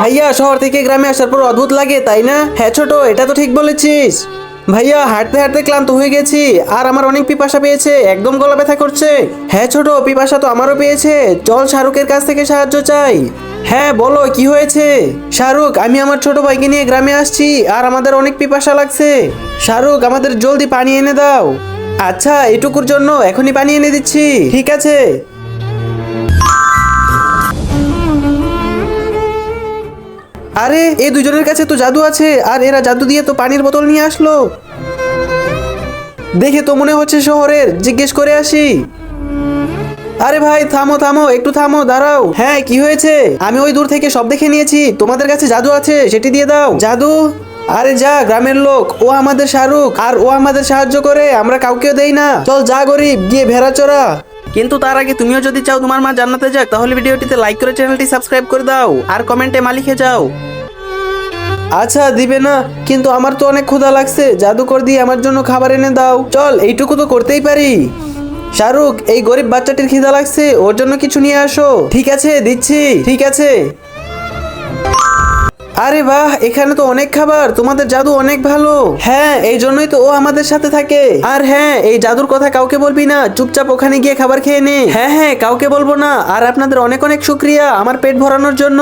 ভাইয়া শহর থেকে গ্রামে আসার পর অদ্ভুত লাগে তাই না? হ্যাঁ ছোট, এটা তো ঠিক বলেছিস। ভাইয়া হাঁটতে হাঁটতে ক্লান্ত হয়ে গেছি, আর আমার অনেক পিপাসা পেয়েছে, একদম গলা ব্যথা করছে। হ্যাঁ ছোট, পিপাসা তো আমারও পেয়েছে, চল শাহরুখের কাছ থেকে সাহায্য চাই। হ্যাঁ বলো কি হয়েছে? শাহরুখ, আমি আমার ছোট ভাইকে নিয়ে গ্রামে আসছি, আর আমাদের অনেক পিপাসা লাগছে। শাহরুখ, আমাদের জলদি পানি এনে দাও। আচ্ছা, এটুকুর জন্য এখনই পানি এনে দিচ্ছি। ঠিক আছে। আরে এই দুজনের কাছে তো জাদু আছে, আর এরা জাদু দিয়ে তো পানির বোতল নিয়ে আসলো। দেখে তো মনে হচ্ছে শহরের, জিজ্ঞেস করে আসি। আরে ভাই থামো থামো, একটু থামো, দাঁড়াও। হ্যাঁ কি হয়েছে? আমি ওই দূর থেকে সব দেখে নিয়েছি, তোমাদের কাছে জাদু আছে, সেটি দিয়ে দাও। জাদু? আরে যা, গ্রামের লোক, ও আমাদের শাহরুখ, আর ও আমাদের সাহায্য করে, আমরা কাউকেও দেই না। চল যা গরিব, গিয়ে ভেড়া চড়া। কিন্তু তার আগে তুমিও যদি চাও তোমার মা জান্নাতে যাক, তাহলে ভিডিওটিতে লাইক করে চ্যানেলটি সাবস্ক্রাইব করে দাও, আর কমেন্টে মা লিখে যাও। আচ্ছা দিবে না, কিন্তু আমার তো অনেক ক্ষুধা লাগছে, জাদুকর দিয়ে আমার জন্য খাবার এনে দাও। চল, এইটুকু তো করতেই পারি। শাহরুখ, এই গরিব বাচ্চাটির খিদা লাগছে, ওর জন্য কিছু নিয়ে আসো। ঠিক আছে, দিচ্ছি। ঠিক আছে। আরে বাহ, এখানে তো অনেক খাবার, তোমাদের জাদু অনেক ভালো। হ্যাঁ, এই জন্যই তো ও আমাদের সাথে থাকে। আর হ্যাঁ, এই জাদুর কথা কাউকে বলবি না, চুপচাপ ওখানে গিয়ে খাবার খেয়ে নে। হ্যাঁ হ্যাঁ, কাউকে বলবো না। আর আপনাদের অনেক অনেক শুক্রিয়া আমার পেট ভরানোর জন্য।